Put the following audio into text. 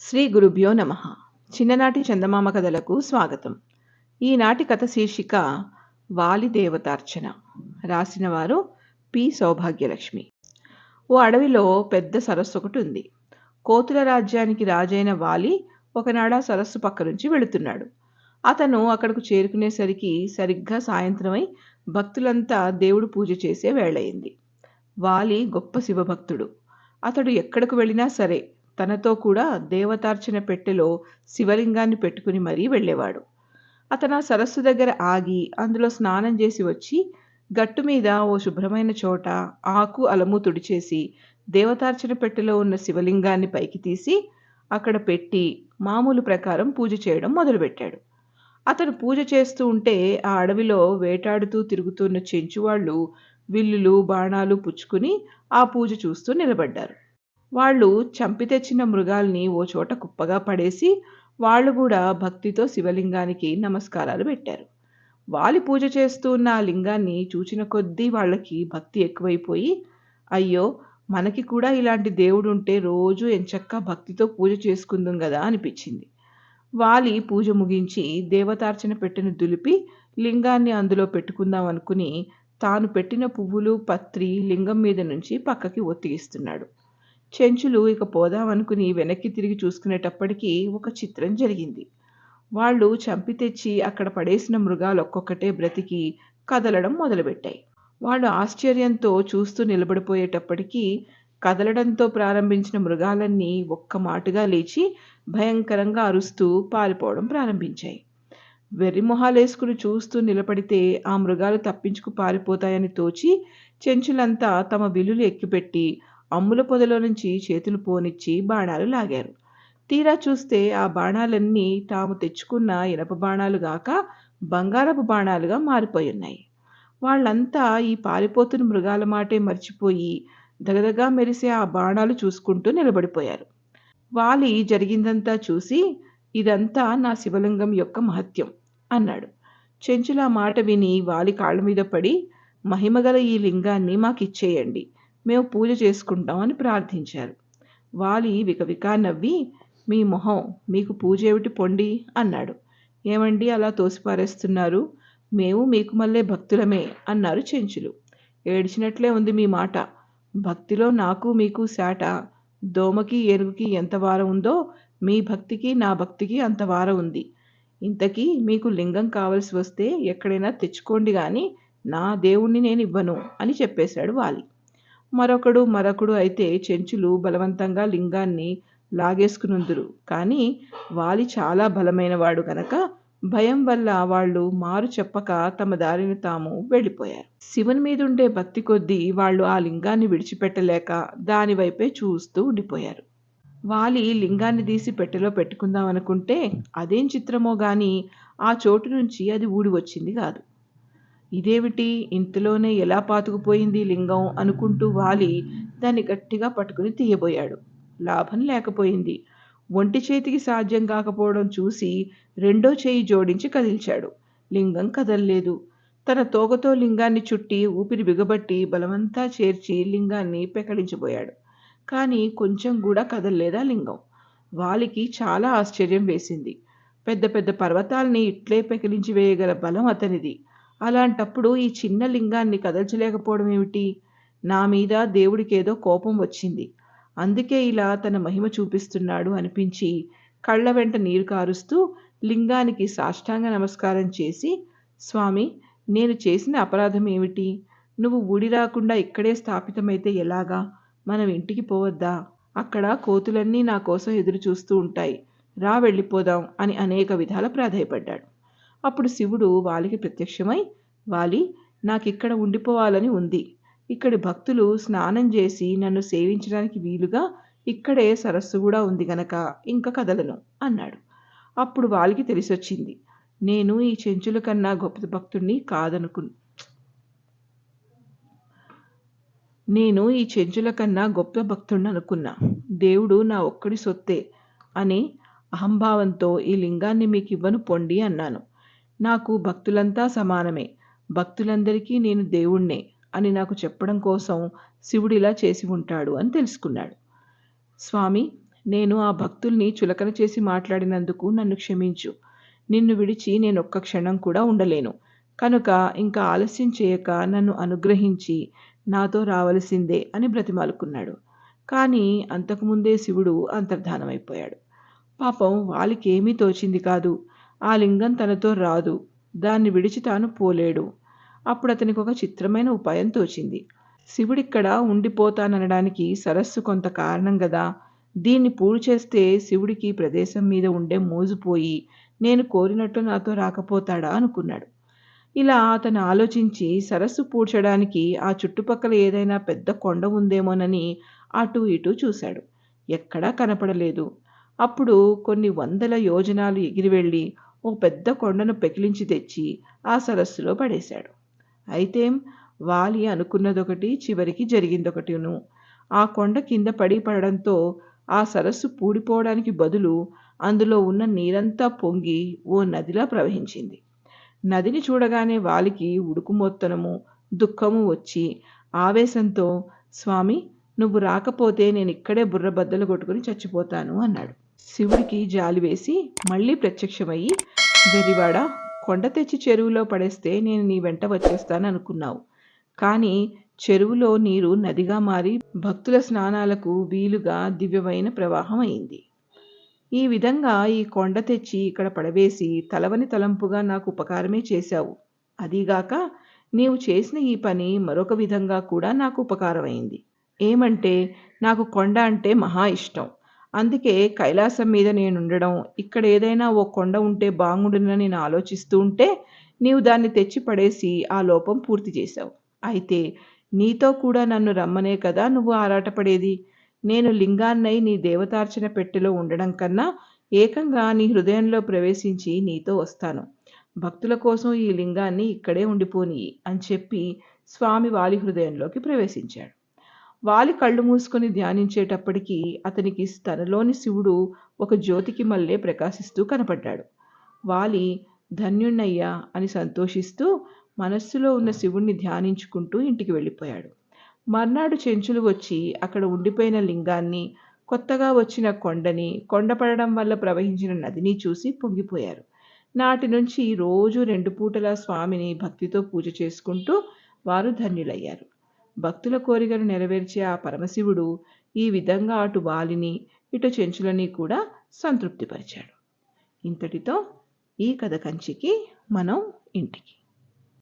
శ్రీ గురుభ్యో నమః. చిన్ననాటి చందమామ కథలకు స్వాగతం. ఈనాటి కథ శీర్షిక వాలి దేవతార్చన. రాసినవారు పి సౌభాగ్యలక్ష్మి. ఓ అడవిలో పెద్ద సరస్సు ఒకటి ఉంది. కోతుల రాజ్యానికి రాజైన వాలి ఒకనాడు ఆ సరస్సు పక్క నుంచి వెళుతున్నాడు. అతను అక్కడకు చేరుకునేసరికి సరిగ్గా సాయంత్రమై భక్తులంతా దేవుడు పూజ చేసే వేళయింది. వాలి గొప్ప శివభక్తుడు. అతడు ఎక్కడకు వెళ్ళినా సరే తనతో కూడా దేవతార్చన పెట్టెలో శివలింగాన్ని పెట్టుకుని మరీ వెళ్ళేవాడు. అతను ఆ సరస్సు దగ్గర ఆగి అందులో స్నానం చేసి వచ్చి గట్టు మీద ఓ శుభ్రమైన చోట ఆకు అలము తుడిచేసి దేవతార్చన పెట్టెలో ఉన్న శివలింగాన్ని పైకి తీసి అక్కడ పెట్టి మామూలు ప్రకారం పూజ చేయడం మొదలుపెట్టాడు. అతను పూజ చేస్తూ ఉంటే ఆ అడవిలో వేటాడుతూ తిరుగుతున్న చెంచువాళ్ళు విల్లులు బాణాలు పుచ్చుకుని ఆ పూజ చూస్తూ నిలబడ్డారు. వాళ్ళు చంపి తెచ్చిన మృగాల్ని ఓ చోట కుప్పగా పడేసి వాళ్ళు కూడా భక్తితో శివలింగానికి నమస్కారాలు పెట్టారు. వాలి పూజ చేస్తూ ఉన్న ఆ లింగాన్ని చూచిన కొద్దీ వాళ్ళకి భక్తి ఎక్కువైపోయి, అయ్యో మనకి కూడా ఇలాంటి దేవుడుంటే రోజు ఎంచక్కా భక్తితో పూజ చేసుకుందాం కదా అనిపించింది. వాలి పూజ ముగించి దేవతార్చన పెట్టెను దులిపి లింగాన్ని అందులో పెట్టుకుందాం అనుకుని తాను పెట్టిన పువ్వులు పత్రి లింగం మీద నుంచి పక్కకి ఒత్తిగిస్తున్నాడు. చెంచులు ఇక పోదామనుకుని వెనక్కి తిరిగి చూసుకునేటప్పటికీ ఒక చిత్రం జరిగింది. వాళ్ళు చంపి తెచ్చి అక్కడ పడేసిన మృగాలు ఒక్కొక్కటే బ్రతికి కదలడం మొదలుపెట్టాయి. వాళ్ళు ఆశ్చర్యంతో చూస్తూ నిలబడిపోయేటప్పటికీ కదలడంతో ప్రారంభించిన మృగాలన్నీ ఒక్క మాటుగా లేచి భయంకరంగా అరుస్తూ పారిపోవడం ప్రారంభించాయి. వెర్రిమొహాలేసుకుని చూస్తూ నిలబడితే ఆ మృగాలు తప్పించుకు పారిపోతాయని తోచి చెంచులంతా తమ విల్లులు ఎక్కుపెట్టి అమ్ముల పొదలో నుంచి చేతులు పోనిచ్చి బాణాలు లాగారు. తీరా చూస్తే ఆ బాణాలన్నీ తాము తెచ్చుకున్న ఇనప బాణాలు గాక బంగారపు బాణాలుగా మారిపోయున్నాయి. వాళ్ళంతా ఈ పారిపోతున్న మృగాల మాటే మర్చిపోయి దగదగా మెరిసే ఆ బాణాలు చూసుకుంటూ నిలబడిపోయారు. వాలి జరిగిందంతా చూసి, ఇదంతా నా శివలింగం యొక్క మహత్యం అన్నాడు. చెంచుల మాట విని వాలి కాళ్ళ మీద పడి, మహిమగల ఈ లింగాన్ని మాకిచ్చేయండి, మేము పూజ చేసుకుంటాం అని ప్రార్థించారు. వాలి వికవికా నవ్వి, మీ మొహం, మీకు పూజ ఏమిటి పొండి అన్నాడు. ఏమండి అలా తోసిపారేస్తున్నారు, మేము మీకు మళ్ళీ భక్తులమే అన్నారు చెంచులు. ఏడ్చినట్లే ఉంది మీ మాట. భక్తిలో నాకు మీకు శాట. దోమకి ఏనుగుకి ఎంత వారం ఉందో మీ భక్తికి నా భక్తికి అంత వారం ఉంది. ఇంతకీ మీకు లింగం కావలసి వస్తే ఎక్కడైనా తెచ్చుకోండి గాని నా దేవుణ్ణి నేను ఇవ్వను అని చెప్పేశాడు వాలి. మరొకడు అయితే చెంచులు బలవంతంగా లింగాన్ని లాగేసుకునుందురు. కానీ వాలి చాలా బలమైనవాడు గనక భయం వల్ల వాళ్ళు మారు చెప్పక తమ దారిని తాము వెళ్ళిపోయారు. శివుని మీదుండే భక్తి కొద్దీ వాళ్ళు ఆ లింగాన్ని విడిచిపెట్టలేక దాని వైపే చూస్తూ ఉండిపోయారు. వాలి లింగాన్ని తీసి పెట్టెలో పెట్టుకుందాం అనుకుంటే అదేం చిత్రమో గాని ఆ చోటు నుంచి అది ఊడి వచ్చింది కాదు. ఇదేమిటి, ఇంతలోనే ఎలా పాతుకుపోయింది లింగం అనుకుంటూ వాలి దాన్ని గట్టిగా పట్టుకుని తీయబోయాడు. లాభం లేకపోయింది. ఒంటి చేతికి సాధ్యం కాకపోవడం చూసి రెండో చేయి జోడించి కదిల్చాడు. లింగం కదల్లేదు. తన తోకతో లింగాన్ని చుట్టి ఊపిరి బిగబట్టి బలమంతా చేర్చి లింగాన్ని పెకలించబోయాడు. కానీ కొంచెం కూడా కదల్లేదా లింగం. వాలికి చాలా ఆశ్చర్యం వేసింది. పెద్ద పెద్ద పర్వతాల్ని ఇట్లే పెకిలించి వేయగల బలం అతనిది. అలాంటప్పుడు ఈ చిన్న లింగాన్ని కదల్చలేకపోవడం ఏమిటి? నా మీద దేవుడికేదో కోపం వచ్చింది, అందుకే ఇలా తన మహిమ చూపిస్తున్నాడు అనిపించి కళ్ళ వెంట నీరు కారుస్తూ లింగానికి సాష్టాంగ నమస్కారం చేసి, స్వామి, నేను చేసిన అపరాధం ఏమిటి? నువ్వు ఊడి రాకుండా ఇక్కడే స్థాపితమైతే ఎలాగా? మనం ఇంటికి పోవద్దా? అక్కడ కోతులన్నీ నా కోసం ఎదురు చూస్తూ ఉంటాయి, రా వెళ్ళిపోదాం అని అనేక విధాల ప్రాధేయపడ్డాడు. అప్పుడు శివుడు వాలికి ప్రత్యక్షమై, వాలి, నాకిక్కడ ఉండిపోవాలని ఉంది. ఇక్కడి భక్తులు స్నానం చేసి నన్ను సేవించడానికి వీలుగా ఇక్కడే సరస్సు కూడా ఉంది గనక ఇంక కదలను అన్నాడు. అప్పుడు వాలికి తెలిసొచ్చింది, నేను ఈ చెంచుల కన్నా గొప్ప భక్తుణ్ణి కాదనుకు నేను ఈ చెంచుల కన్నా గొప్ప భక్తుణ్ణి అనుకున్నా. దేవుడు నా ఒక్కడి సొత్తే అని అహంభావంతో ఈ లింగాన్ని మీకు ఇవ్వను పొండి అన్నాను. నాకు భక్తులంతా సమానమే, భక్తులందరికీ నేను దేవుణ్ణే అని నాకు చెప్పడం కోసం శివుడిలా చేసి ఉంటాడు అని తెలుసుకున్నాడు. స్వామి, నేను ఆ భక్తుల్ని చులకన చేసి మాట్లాడినందుకు నన్ను క్షమించు. నిన్ను విడిచి నేనొక్క క్షణం కూడా ఉండలేను. కనుక ఇంకా ఆలస్యం చేయక నన్ను అనుగ్రహించి నాతో రావలసిందే అని బ్రతిమాలుకున్నాడు. కానీ అంతకుముందే శివుడు అంతర్ధానమైపోయాడు. పాపం వాలికేమీ తోచింది కాదు. ఆ లింగం తనతో రాదు. దాన్ని విడిచి తాను పోలేడు. అప్పుడతనికొక చిత్రమైన ఉపాయం తోచింది. శివుడిక్కడ ఉండిపోతాననడానికి సరస్సు కొంత కారణం గదా! దీన్ని పూడు చేస్తే శివుడికి ప్రదేశం మీద ఉండే మోజుపోయి నేను కోరినట్లు నాతో రాకపోతాడా అనుకున్నాడు. ఇలా అతను ఆలోచించి సరస్సు పూడ్చడానికి ఆ చుట్టుపక్కల ఏదైనా పెద్ద కొండ ఉందేమోనని అటూ ఇటూ చూశాడు. ఎక్కడా కనపడలేదు. అప్పుడు కొన్ని వందల యోజనాలు ఎగిరి వెళ్ళి ఓ పెద్ద కొండను పెకిలించి తెచ్చి ఆ సరస్సులో పడేశాడు. అయితేం వాలి అనుకున్నదొకటి, చివరికి జరిగిందొకటిను. ఆ కొండ కింద పడడంతో ఆ సరస్సు పూడిపోవడానికి బదులు అందులో ఉన్న నీరంతా పొంగి ఓ నదిలా ప్రవహించింది. నదిని చూడగానే వాలికి ఉడుకుమొత్తనము, దుఃఖము వచ్చి ఆవేశంతో, స్వామి, నువ్వు రాకపోతే నేనిక్కడే బుర్రబద్దలు కొట్టుకుని చచ్చిపోతాను అన్నాడు. శివుడికి జాలి వేసి మళ్ళీ ప్రత్యక్షమయ్యి, వెర్రివాడా, కొండ తెచ్చి చెరువులో పడేస్తే నేను నీ వెంట వచ్చేస్తాననుకున్నావు. కానీ చెరువులో నీరు నదిగా మారి భక్తుల స్నానాలకు వీలుగా దివ్యమైన ప్రవాహం అయింది. ఈ విధంగా ఈ కొండ తెచ్చి ఇక్కడ పడవేసి తలవని తలంపుగా నాకు ఉపకారమే చేశావు. అదీగాక నీవు చేసిన ఈ పని మరొక విధంగా కూడా నాకు ఉపకారమైంది. ఏమంటే, నాకు కొండ అంటే మహా ఇష్టం. అందుకే కైలాసం మీద నేనుండడం, ఇక్కడ ఏదైనా ఓ కొండ ఉంటే బాగుండునని నేను ఆలోచిస్తూ ఉంటే నీవు దాన్ని తెచ్చి పడేసి ఆ లోపం పూర్తి చేశావు. అయితే నీతో కూడా నన్ను రమ్మనే కదా నువ్వు ఆరాటపడేది. నేను లింగాన్నై నీ దేవతార్చన పెట్టెలో ఉండడం కన్నా ఏకంగా నీ హృదయంలో ప్రవేశించి నీతో వస్తాను. భక్తుల కోసం ఈ లింగాన్ని ఇక్కడే ఉండిపోనియి అని చెప్పి స్వామి వాలి హృదయంలోకి ప్రవేశించాడు. వాలి కళ్ళు మూసుకొని ధ్యానించేటప్పటికీ అతనికి తనలోని శివుడు ఒక జ్యోతికి మల్లే ప్రకాశిస్తూ కనపడ్డాడు. వాలి ధన్యుణ్ణయ్యా అని సంతోషిస్తూ మనస్సులో ఉన్న శివుణ్ణి ధ్యానించుకుంటూ ఇంటికి వెళ్ళిపోయాడు. మర్నాడు చెంచులు వచ్చి అక్కడ ఉండిపోయిన లింగాన్ని, కొత్తగా వచ్చిన కొండని, కొండపడడం వల్ల ప్రవహించిన నదిని చూసి పొంగిపోయారు. నాటి నుంచి రోజు 2 పూటలా స్వామిని భక్తితో పూజ చేసుకుంటూ వారు ధన్యులయ్యారు. భక్తుల కోరికను నెరవేర్చే ఆ పరమశివుడు ఈ విధంగా అటు వాలిని, ఇటు చెంచులని కూడా సంతృప్తిపరిచాడు. ఇంతటితో ఈ కథ కంచికి, మనం ఇంటికి.